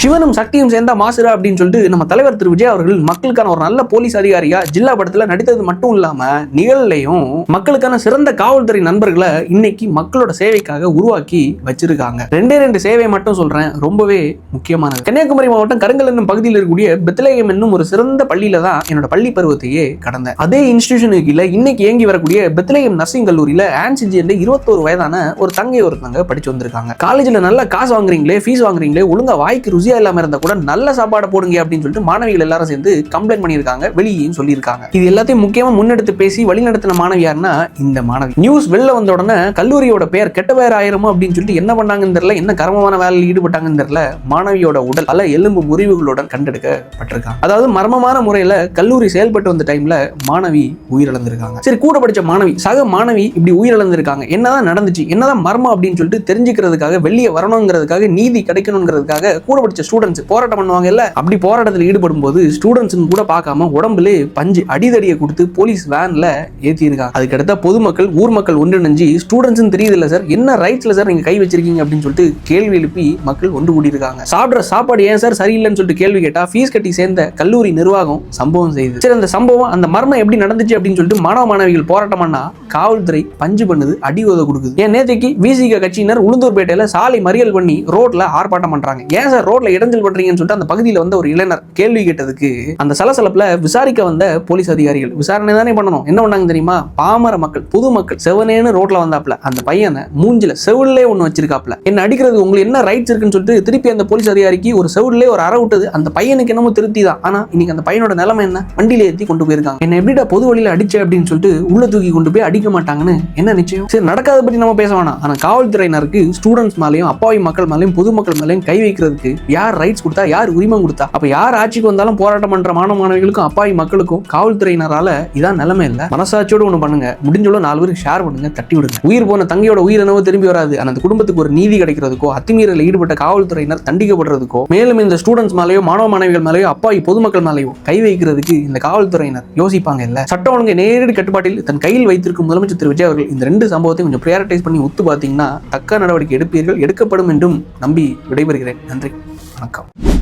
சிவனும் சக்தியும் சேர்ந்தா மாசுரா அப்படின்னு சொல்லிட்டு நம்ம தலைவர் திரு விஜய் அவர்கள் மக்களுக்கான ஒரு நல்ல போலீஸ் அதிகாரியா ஜில்லா படத்துல நடித்தது மட்டும் இல்லாம நிகழ்லையும் மக்களுக்கான சிறந்த காவல்துறை நண்பர்களை இன்னைக்கு மக்களோட சேவைக்காக உருவாக்கி வச்சிருக்காங்க. ரெண்டு சேவை மட்டும் சொல்றேன், ரொம்பவே முக்கியமானது. கன்னியாகுமரி மாவட்டம் கருங்கல் என்னும் பகுதியில் இருக்கக்கூடிய பெத்லகேம் என்னும் ஒரு சிறந்த பள்ளியில தான் என்னோட பள்ளி பருவத்தையே கடந்தேன். அதே இன்ஸ்டிடியூஷனுக்கு இல்ல இன்னைக்கு இயங்கி வரக்கூடிய பெத்லகேம் நர்சிங் கல்லூரியில ஆன்சிஜி என்ற 21 வயதான ஒரு தங்கை ஒருத்தங்க படிச்சு வந்திருக்காங்க. காலேஜ்ல நல்ல காசு வாங்குறீங்களே, ஃபீஸ் வாங்குறீங்களே, ஒழுங்கா வாய்க்கு ருசியா இல்லாம இருந்தா கூட நல்ல சாப்பாடு போடுங்க அப்படின்னு சொல்லிட்டு மாணவிகள் எல்லாரும் சேர்ந்து கம்ப்ளைண்ட் பண்ணியிருக்காங்க, வெளியேயும் சொல்லியிருக்காங்க. இது எல்லாத்தையும் முக்கியமா முன்னெடுத்து பேசி வழிநடத்தின மாணவி யாருன்னா இந்த மாணவி. நியூஸ் வெளில வந்த உடனே கல்லூரியோட பேர் கெட்ட பேர் ஆயிரமோ அப்படின்னு சொல்லிட்டு என்ன பண்ணாங்கன்னு தெரியல, என்ன கர்மமான வேலையில் ஈடுபட்டாங்கன்னு தெரியல, மாணவியோட உடல் பல எலும்பு முறிவுகளுடன் கண்டெடுக்கப்பட்டிருக்காங்க. அதாவது மர்மமான முறையில கல்லூரி செயல்பட்டு வந்த டைம்ல மாணவி உயிரிழந்திருக்காங்க. சரி, கூட படிச்ச மாணவி சக மாணவி இப்படி உயிரிழந்திருக்காங்க, என்னதான் நடந்துச்சு, என்னதான் மர்மம் அப்படின்னு சொல்லிட்டு தெரிஞ்சுக்கிறதுக்காக, வெளியே வரணுங்கிறதுக்காக, நீதி கிடைக்கணுங்கிறதுக்காக கூட படிச்ச ஸ்டூடெண்ட்ஸ் போராட்டம் பண்ணுவாங்க இல்ல, அப்படி போராட்டத்தில் ஈடுபடும் போது ஸ்டூடெண்ட்ஸ் கூட பார்க்காம உடம்புல பஞ்சு அடிதடியை கொடுத்து போலீஸ் வேன்ல ஏத்தி இருக்காங்க. அதுக்கடுத்த பொதுமக்கள் ஊர் மக்கள் ஒன்றிணைஞ்சு ஸ்டூடெண்ட்ஸ் தெரியுது இல்ல சார், என்ன ரைட்ஸ்ல சார் நீங்க கை வச்சிருக்கீங்க அப்படின்னு சொல்லிட்டு கேள்வி எழுப்பி மக்கள் ஒன்று கூடி இருக்காங்க. சாப்பிடுற சாப்பாடு ஏன் சார் சரியில்லைன்னு சொல்லிட்டு கேள்வி கேட்டா ஃபீஸ் கட்டி சேர்ந்த கல்லூரி நிர்வாகம் சம்பவம் செய்யுது. சரி, அந்த சம்பவம் அந்த மர்மம் எப்படி நடந்துச்சு அப்படின்னு சொல்லிட்டு மாணவ மாணவிகள் போராட்டம் பண்ணா காவல்துறை பஞ்சு பண்ணுது, அடி உத கொடுக்குது. ஏன் நேற்றுக்கு விசிக கட்சியினர் உளுந்தூர்பேட்டையில சாலை மறியல் பண்ணி ரோட்ல ஆர்ப்பாட்டம் பண்றாங்க. ஏன் சார் ரோட்ல இடைஞ்சல் பண்றீங்கன்னு சொல்லிட்டு அந்த பகுதியில் வந்த ஒரு இளைஞர் கேள்வி கேட்டதுக்கு அந்த சலசலப்புல விசாரிக்க வந்த போலீஸ் அதிகாரிகள் விசாரணை தானே பண்ணணும், என்ன பண்ணாங்க தெரியுமா, பாமர மக்கள் பொதுமக்கள் செவனேன்னு ரோட்ல வந்தாப்ல அந்த பையனை மூஞ்சில செவிலே ஒண்ணு வச்சிருக்காப்ல, என்ன அடிக்கிறது உங்களுக்கு என்ன ரைட்ஸ் இருக்குன்னு சொல்லிட்டு திருப்பி அந்த போலீஸ் அதிகாரிக்கு ஒரு செவிலே ஒரு அற விட்டது. அந்த பையனுக்கு என்னமோ திருப்தி தான், ஆனா இன்னைக்கு அந்த பையனோட நிலைமை என்ன, வண்டியில ஏற்றி கொண்டு போயிருக்காங்க. என்ன எப்படிடா பொது வழியில அடிச்ச அப்படின்னு சொல்லிட்டு உள்ள தூக்கி கொண்டு போய் அடிக்க மாட்டாங்கன்னு என்ன நிச்சயம். சரி, நடக்காத பற்றி நம்ம பேச வேணாம், ஆனா காவல்துறையினருக்கு ஸ்டூடெண்ட்ஸ் மேலையும் அப்பாவி மக்கள் மேலையும் பொதுமக்கள் மேலையும் கை வைக்கிறதுக்கு யார் ரைட்ஸ் கொடுத்தா, யார் உரிமை கொடுத்தா? அப்ப யார் ஆட்சிக்கு வந்தாலும் போராட்டம் பண்ற மாணவ மாணவிகளுக்கும் அப்பாவி மக்களுக்கும் காவல்துறையினரால இதான் நிலைமை இல்ல. மனசாட்சியோடு ஒண்ணு பண்ணுங்க, முடிஞ்சளவு 4 பேருக்கு ஷேர் பண்ணுங்க, தட்டி விடுங்க. உயிர் போன தங்கையோட உயிர் என்னவோ திரும்பி வராது. அந்த குடும்பத்துக்கு ஒரு நீதி கிடைக்கிறதுக்கோ, அத்துமீறலில் ஈடுபட்ட காவல்துறையினர் தண்டிக்கப்படுறதுக்கோ, மேலும் இந்த ஸ்டூடெண்ட்ஸ் மேலேயோ மாணவ மாணவிகள் மேலேயோ அப்பாவி பொதுமக்கள் மேலேயோ கை வைக்கிறதுக்கு இந்த காவல்துறையினர் யோசிப்பாங்க இல்ல. சட்டம் ஒழுங்கு நேரடி கட்டுப்பாட்டில் தன் கையில் வைத்திருக்கும் முதலமைச்சர் திரு விஜய் அவர்கள் இந்த 2 சம்பவத்தையும் கொஞ்சம் பிரையாரிட்டைஸ் பண்ணி ஒத்து பார்த்தீங்கன்னா தக்க நடவடிக்கை எடுப்பீர்கள், எடுக்கப்படும் என்றும் நம்பி விடைபெறுகிறேன். நன்றி, வணக்கம்.